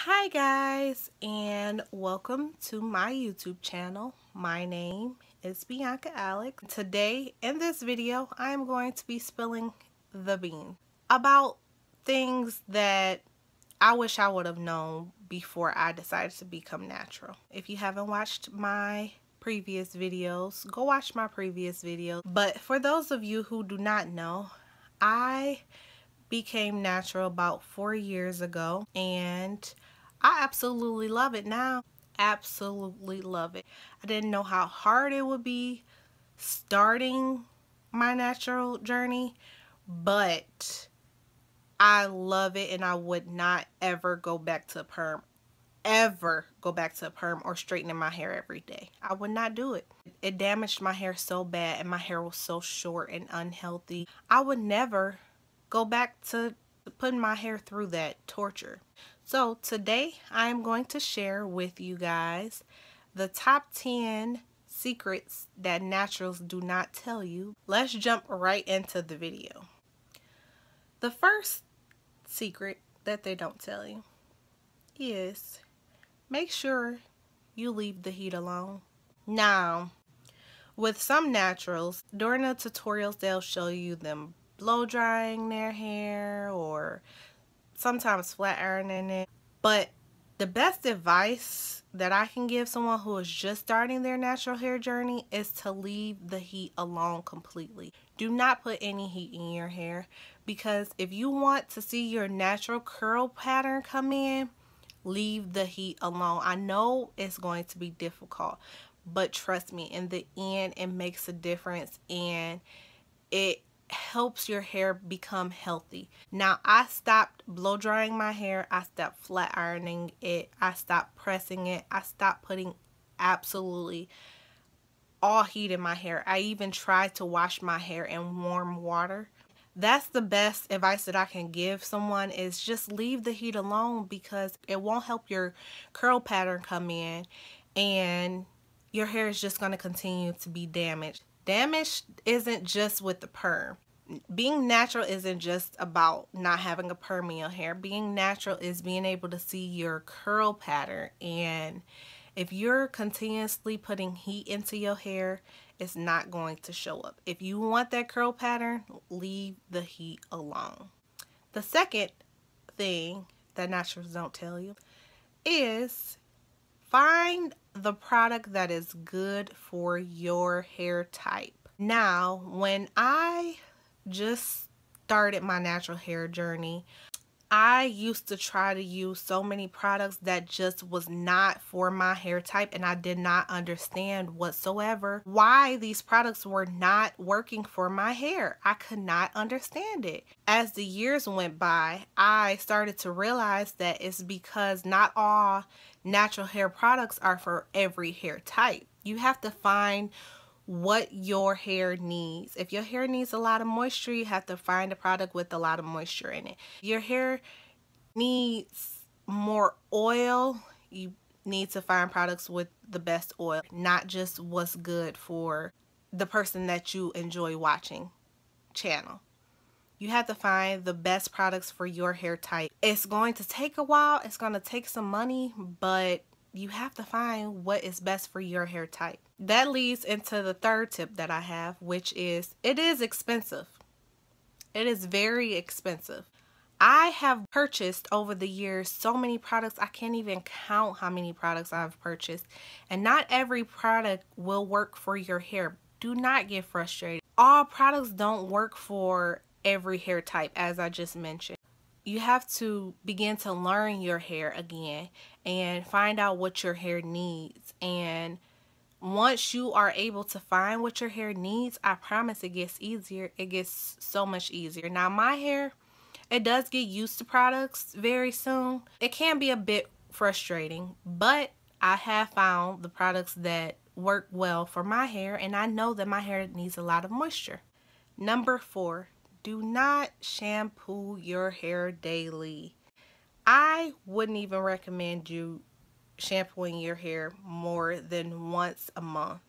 Hi guys, and welcome to my YouTube channel. My name is Bianca Alex. Today in this video I am going to be spilling the beans about things that I wish I would have known before I decided to become natural. If you haven't watched my previous videos, go watch my previous videos. But for those of you who do not know, I became natural about 4 years ago, and I absolutely love it now. Absolutely love it. I didn't know how hard it would be starting my natural journey, but I love it, and I would not ever go back to perm. Ever go back to a perm or straightening my hair every day. I would not do it. It damaged my hair so bad, and my hair was so short and unhealthy. I would never go back to putting my hair through that torture. So today I am going to share with you guys the top 10 secrets that naturals do not tell you. Let's jump right into the video. The first secret that they don't tell you is make sure you leave the heat alone. Now, with some naturals, during the tutorials, they'll show you them blow drying their hair or sometimes flat ironing it. But the best advice that I can give someone who is just starting their natural hair journey is to leave the heat alone completely. Do not put any heat in your hair, because if you want to see your natural curl pattern come in, leave the heat alone. I know it's going to be difficult, but trust me, in the end, it makes a difference, and it helps your hair become healthy. Now, I stopped blow drying my hair. I stopped flat ironing it. I stopped pressing it. I stopped putting absolutely all heat in my hair. I even tried to wash my hair in warm water. That's the best advice that I can give someone, is just leave the heat alone, because it won't help your curl pattern come in, and your hair is just going to continue to be damaged. Damage isn't just with the perm. Being natural isn't just about not having a perm in your hair. Being natural is being able to see your curl pattern, and if you're continuously putting heat into your hair, it's not going to show up. If you want that curl pattern, leave the heat alone. The second thing that naturals don't tell you is find the product that is good for your hair type. Now, when I just started my natural hair journey, I used to try to use so many products that just was not for my hair type, and I did not understand whatsoever why these products were not working for my hair. I could not understand it. As the years went by, I started to realize that it's because not all natural hair products are for every hair type. You have to find what your hair needs. If your hair needs a lot of moisture, you have to find a product with a lot of moisture in it. Your hair needs more oil, you need to find products with the best oil, not just what's good for the person that you enjoy watching channel. You have to find the best products for your hair type. It's going to take a while, it's going to take some money, but you have to find what is best for your hair type. That leads into the third tip that I have, which is it is expensive. It is very expensive. I have purchased over the years so many products, I can't even count how many products I've purchased. And not every product will work for your hair. Do not get frustrated. All products don't work for every hair type, as I just mentioned. You have to begin to learn your hair again and find out what your hair needs. And once you are able to find what your hair needs, I promise it gets easier. It gets so much easier. Now, my hair, it does get used to products very soon. It can be a bit frustrating, but I have found the products that work well for my hair, and I know that my hair needs a lot of moisture. Number 4, do not shampoo your hair daily. I wouldn't even recommend you shampooing your hair more than once a month.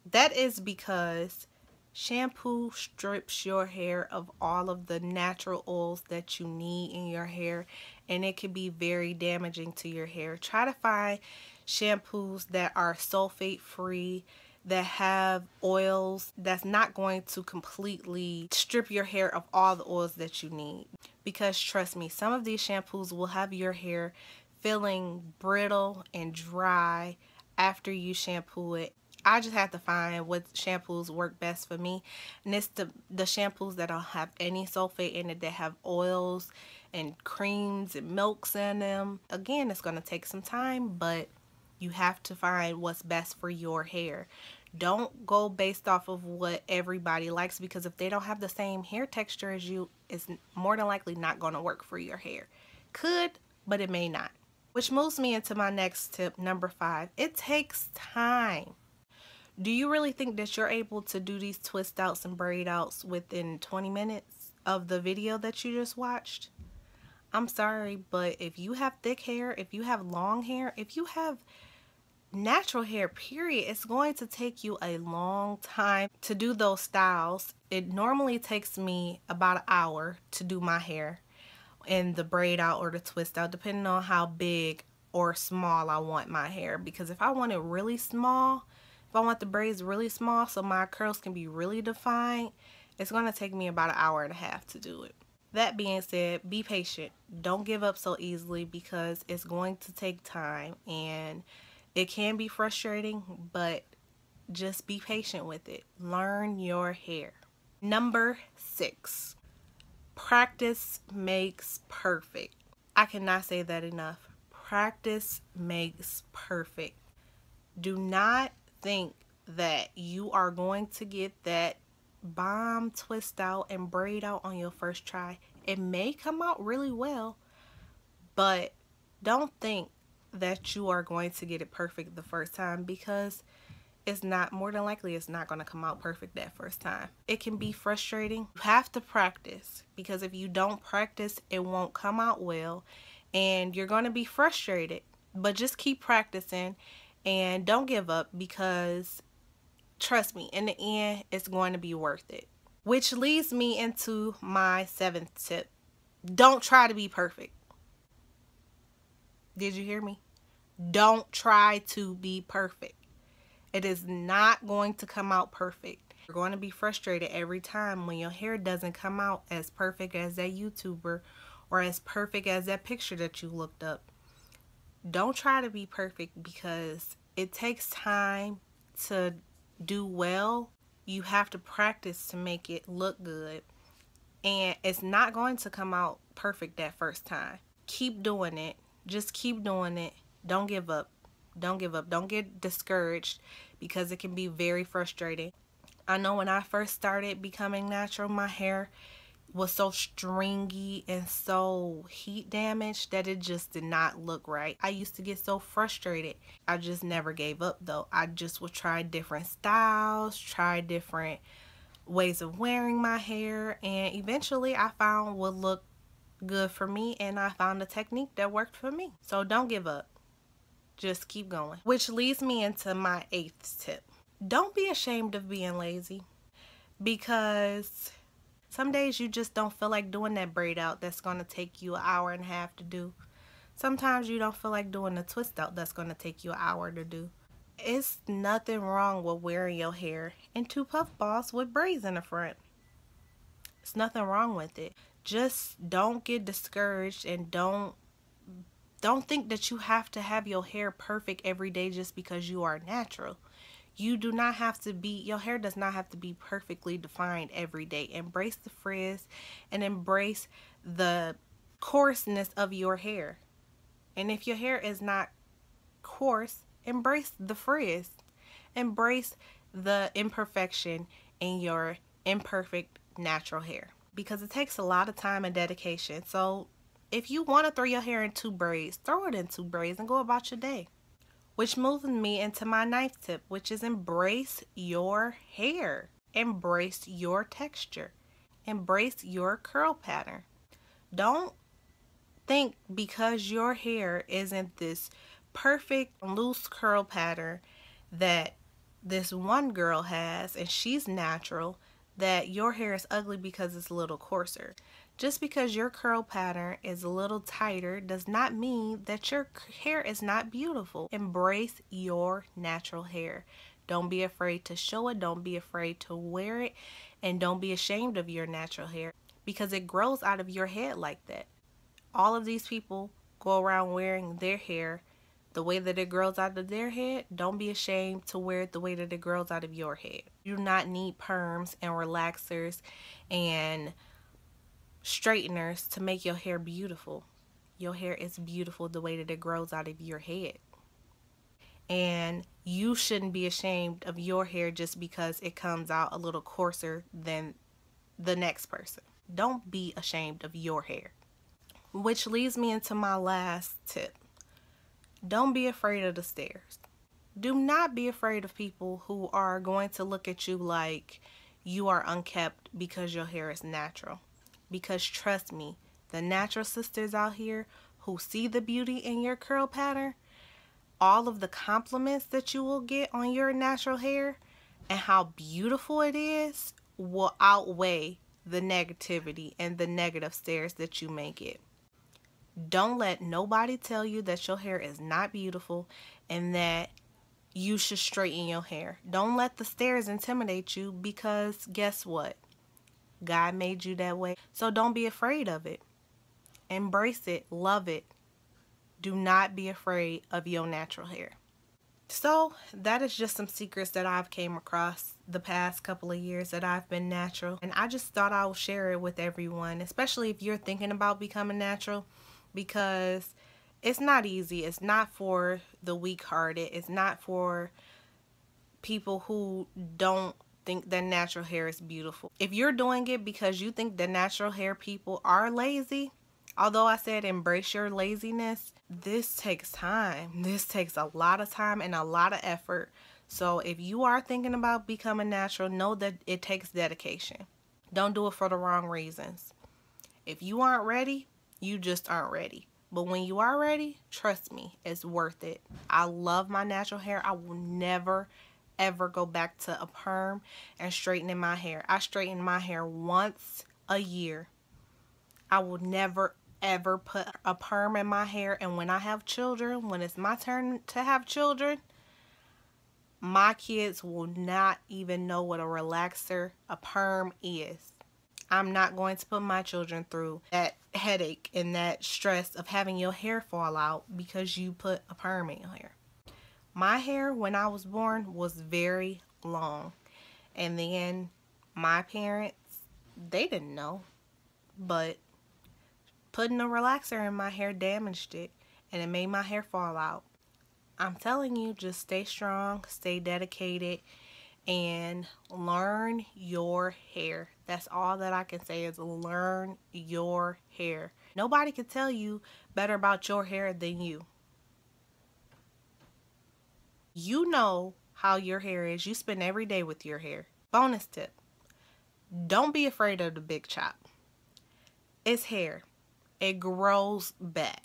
That is because shampoo strips your hair of all of the natural oils that you need in your hair, and it can be very damaging to your hair. Try to find shampoos that are sulfate free, that have oils that's not going to completely strip your hair of all the oils that you need. Because trust me, some of these shampoos will have your hair feeling brittle and dry after you shampoo it. I just have to find what shampoos work best for me, and it's the shampoos that don't have any sulfate in it, that have oils and creams and milks in them. Again, it's going to take some time, but you have to find what's best for your hair. Don't go based off of what everybody likes, because if they don't have the same hair texture as you, it's more than likely not going to work for your hair. Could, but it may not. Which moves me into my next tip, number 5. It takes time. Do you really think that you're able to do these twist outs and braid outs within 20 minutes of the video that you just watched? I'm sorry, but if you have thick hair, if you have long hair, if you have natural hair, period, it's going to take you a long time to do those styles. It normally takes me about an hour to do my hair in the braid out or the twist out, depending on how big or small I want my hair. Because if I want it really small, if I want the braids really small so my curls can be really defined, it's going to take me about an hour and a half to do it. That being said, be patient. Don't give up so easily, because it's going to take time and it can be frustrating, but just be patient with it. Learn your hair. Number 6, practice makes perfect. I cannot say that enough. Practice makes perfect. Do not think that you are going to get that bomb twist out and braid out on your first try. It may come out really well, but don't think that you are going to get it perfect the first time, because it's not, more than likely it's not going to come out perfect that first time. It can be frustrating. You have to practice, because if you don't practice, it won't come out well and you're going to be frustrated. But just keep practicing and don't give up, because trust me, in the end, it's going to be worth it. Which leads me into my 7th tip. Don't try to be perfect. Did you hear me? Don't try to be perfect. It is not going to come out perfect. You're going to be frustrated every time when your hair doesn't come out as perfect as that YouTuber or as perfect as that picture that you looked up. Don't try to be perfect, because it takes time to do well. You have to practice to make it look good, and it's not going to come out perfect that first time. Keep doing it. Just keep doing it. Don't give up. Don't give up. Don't get discouraged, because it can be very frustrating. I know when I first started becoming natural, my hair was so stringy and so heat damaged that it just did not look right. I used to get so frustrated. I just never gave up though. I just would try different styles, try different ways of wearing my hair, and eventually I found what looked good for me, and I found a technique that worked for me. So don't give up. Just keep going. Which leads me into my 8th tip. Don't be ashamed of being lazy, because some days you just don't feel like doing that braid out that's going to take you an hour and a half to do. Sometimes you don't feel like doing the twist out that's going to take you an hour to do. It's nothing wrong with wearing your hair in 2 puff balls with braids in the front. It's nothing wrong with it. Just don't get discouraged, and don't think that you have to have your hair perfect every day just because you are natural. You do not have to be, your hair does not have to be perfectly defined every day. Embrace the frizz and embrace the coarseness of your hair. And if your hair is not coarse, embrace the frizz. Embrace the imperfection in your imperfect natural hair, because it takes a lot of time and dedication. So if you want to throw your hair in 2 braids, throw it in 2 braids and go about your day. Which moves me into my 9th tip, which is embrace your hair. Embrace your texture. Embrace your curl pattern. Don't think because your hair isn't this perfect loose curl pattern that this one girl has and she's natural, that your hair is ugly because it's a little coarser. Just because your curl pattern is a little tighter does not mean that your hair is not beautiful. Embrace your natural hair. Don't be afraid to show it. Don't be afraid to wear it. And don't be ashamed of your natural hair because it grows out of your head like that. All of these people go around wearing their hair the way that it grows out of their head. Don't be ashamed to wear it the way that it grows out of your head. You do not need perms and relaxers and straighteners to make your hair beautiful. Your hair is beautiful the way that it grows out of your head. And you shouldn't be ashamed of your hair just because it comes out a little coarser than the next person. Don't be ashamed of your hair. Which leads me into my last tip. Don't be afraid of the stares. Do not be afraid of people who are going to look at you like you are unkept because your hair is natural. Because trust me, the natural sisters out here who see the beauty in your curl pattern, all of the compliments that you will get on your natural hair and how beautiful it is will outweigh the negativity and the negative stares that you may get. Don't let nobody tell you that your hair is not beautiful and that you should straighten your hair. Don't let the stares intimidate you because guess what? God made you that way. So don't be afraid of it. Embrace it. Love it. Do not be afraid of your natural hair. So that is just some secrets that I've came across the past couple of years that I've been natural. And I just thought I would share it with everyone, especially if you're thinking about becoming natural, because it's not easy. It's not for the weak-hearted. It's not for people who don't think that natural hair is beautiful. If you're doing it because you think that natural hair people are lazy, although I said embrace your laziness, this takes time. This takes a lot of time and a lot of effort. So if you are thinking about becoming natural, know that it takes dedication. Don't do it for the wrong reasons. If you aren't ready, you just aren't ready. But when you are ready, trust me, it's worth it. I love my natural hair. I will never ever go back to a perm and straightening my hair. I straighten my hair once a year. I will never ever put a perm in my hair. And when I have children, when it's my turn to have children, my kids will not even know what a relaxer, a perm is. I'm not going to put my children through that headache and that stress of having your hair fall out because you put a perm in your hair. My hair when I was born was very long. And then my parents, they didn't know. But putting a relaxer in my hair damaged it. And it made my hair fall out. I'm telling you, just stay strong, stay dedicated, and learn your hair. That's all that I can say is learn your hair. Nobody can tell you better about your hair than you. You know how your hair is. You spend every day with your hair. Bonus tip. Don't be afraid of the big chop. It's hair. It grows back.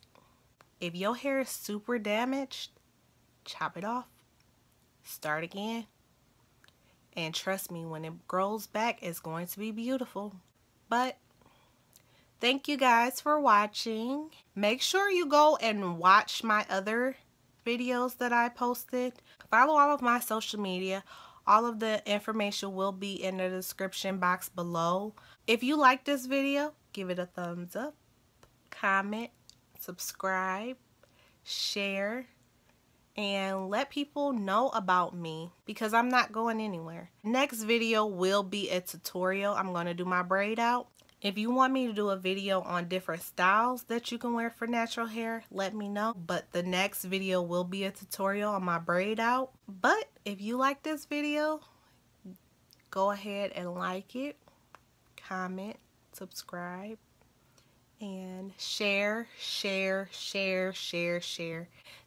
If your hair is super damaged, chop it off. Start again. And trust me, when it grows back, it's going to be beautiful. But thank you guys for watching. Make sure you go and watch my other videos that I posted. Follow all of my social media. All of the information will be in the description box below. If you like this video, give it a thumbs up, comment, subscribe, share, and let people know about me because I'm not going anywhere. Next video will be a tutorial. I'm going to do my braid out. If you want me to do a video on different styles that you can wear for natural hair, let me know. But the next video will be a tutorial on my braid out. But if you like this video, go ahead and like it, comment, subscribe, and share.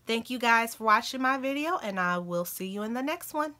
Thank you guys for watching my video, and I will see you in the next one.